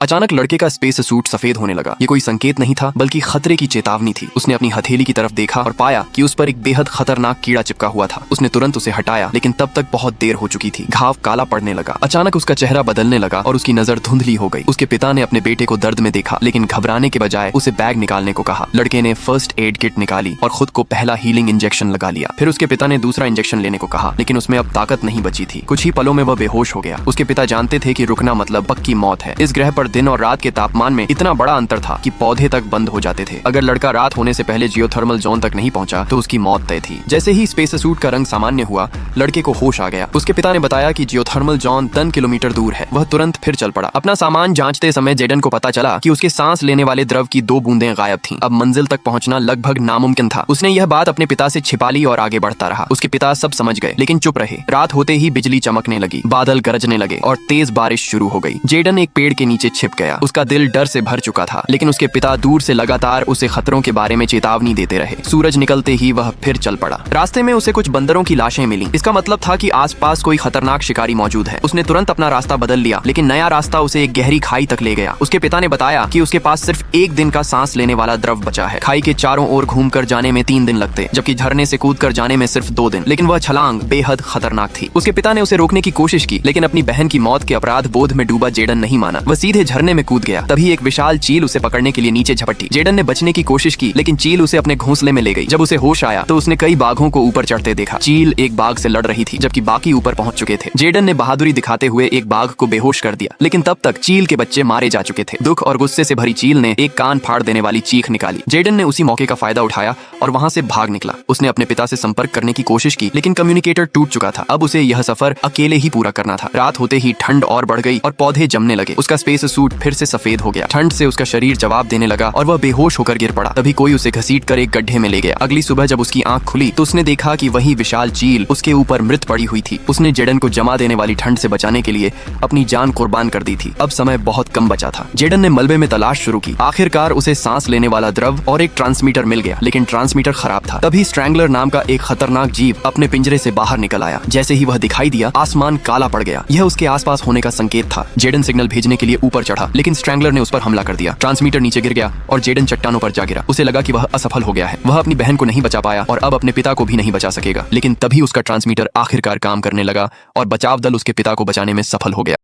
अचानक लड़के का स्पेस सूट सफेद होने लगा। ये कोई संकेत नहीं था बल्कि खतरे की चेतावनी थी। उसने अपनी हथेली की तरफ देखा और पाया कि उस पर एक बेहद खतरनाक कीड़ा चिपका हुआ था। उसने तुरंत उसे हटाया लेकिन तब तक बहुत देर हो चुकी थी। घाव काला पड़ने लगा। अचानक उसका चेहरा बदलने लगा और उसकी नजर धुंधली हो गई। उसके पिता ने अपने बेटे को दर्द में देखा लेकिन घबराने के बजाय उसे बैग निकालने को कहा। लड़के ने फर्स्ट एड किट निकाली और खुद को पहला हीलिंग इंजेक्शन लगा लिया। फिर उसके पिता ने दूसरा इंजेक्शन लेने को कहा लेकिन उसमें अब ताकत नहीं बची थी। कुछ ही पलों में वह बेहोश हो गया। उसके पिता जानते थे कि रुकना मतलब पक्की मौत है। इस ग्रह पर दिन और रात के तापमान में इतना बड़ा अंतर था कि पौधे तक बंद हो जाते थे। अगर लड़का रात होने से पहले जियोथर्मल जोन तक नहीं पहुंचा तो उसकी मौत तय थी। जैसे ही स्पेस सूट का रंग सामान्य हुआ, लड़के को होश आ गया। उसके पिता ने बताया कि जियोथर्मल जोन 10 किलोमीटर दूर है। वह तुरंत फिर चल पड़ा। अपना सामान जांचते समय जेडन को पता चला कि उसके सांस लेने वाले द्रव की 2 बूंदें गायब थीं। अब मंजिल तक पहुंचना लगभग नामुमकिन था। उसने यह बात अपने पिता से छिपा ली और आगे बढ़ता रहा। उसके पिता सब समझ गए लेकिन चुप रहे। रात होते ही बिजली चमकने लगी, बादल गरजने लगे और तेज बारिश शुरू हो गई। जेडन एक पेड़ के नीचे छिप गया। उसका दिल डर से भर चुका था लेकिन उसके पिता दूर से लगातार उसे खतरों के बारे में चेतावनी देते रहे। सूरज निकलते ही वह फिर चल पड़ा। रास्ते में उसे कुछ बंदरों की लाशें मिली। इसका मतलब था कि आसपास कोई खतरनाक शिकारी मौजूद है। उसने तुरंत अपना रास्ता बदल लिया लेकिन नया रास्ता उसे एक गहरी खाई तक ले गया। उसके पिता ने बताया कि उसके पास सिर्फ 1 दिन का सांस लेने वाला द्रव बचा है। खाई के चारों ओर घूमकर जाने में 3 दिन लगते जबकि झरने से कूदकर जाने में सिर्फ 2 दिन। लेकिन वह छलांग बेहद खतरनाक थी। उसके पिता ने उसे रोकने की कोशिश की लेकिन अपनी बहन की मौत के अपराध बोध में डूबा जेडन नहीं माना। वह सीधे झरने में कूद गया। तभी एक विशाल चील उसे पकड़ने के लिए नीचे झपटी। जेडन ने बचने की कोशिश की लेकिन चील उसे अपने घोंसले में ले गई। जब उसे होश आया तो उसने कई बाघों को ऊपर चढ़ते देखा। चील एक बाघ से लड़ रही थी जबकि बाकी ऊपर पहुंच चुके थे। जेडन ने बहादुरी दिखाते हुए एक बाघ को बेहोश कर दिया लेकिन तब तक चील के बच्चे मारे जा चुके थे। दुख और गुस्से से भरी चील ने एक कान फाड़ देने वाली चीख निकाली। जेडन ने उसी मौके का फायदा उठाया और वहां से भाग निकला। उसने अपने पिता से संपर्क करने की कोशिश की लेकिन कम्युनिकेटर टूट चुका था। अब उसे यह सफर अकेले ही पूरा करना था। रात होते ही ठंड और बढ़ गई और पौधे जमने लगे। उसका स्पेस सूट फिर से सफेद हो गया। ठंड से उसका शरीर जवाब देने लगा और वह बेहोश होकर गिर पड़ा। तभी कोई उसे घसीटकर एक गड्ढे में ले गया। अगली सुबह जब उसकी आंख खुली तो उसने देखा कि वही विशाल चील उसके ऊपर मृत पड़ी हुई थी। उसने जेडन को जमा देने वाली ठंड से बचाने के लिए अपनी जान कुर्बान कर दी थी। अब समय बहुत कम बचा था। जेडन ने मलबे में तलाश शुरू की। आखिरकार उसे सांस लेने वाला द्रव और एक ट्रांसमीटर मिल गया लेकिन ट्रांसमीटर खराब था। तभी स्ट्रैंगलर नाम का एक खतरनाक जीव अपने पिंजरे से बाहर निकल आया। जैसे ही वह दिखाई दिया, आसमान काला पड़ गया। यह उसके आसपास होने का संकेत था। जेडन सिग्नल भेजने के लिए ऊपर चढ़ा लेकिन स्ट्रैंगलर ने उस पर हमला कर दिया। ट्रांसमीटर नीचे गिर गया और जेडन चट्टानों पर जा गिरा। उसे लगा कि वह असफल हो गया है। वह अपनी बहन को नहीं बचा पाया और अब अपने पिता को भी नहीं बचा सकेगा। लेकिन तभी उसका ट्रांसमीटर आखिरकार काम करने लगा और बचाव दल उसके पिता को बचाने में सफल हो गया।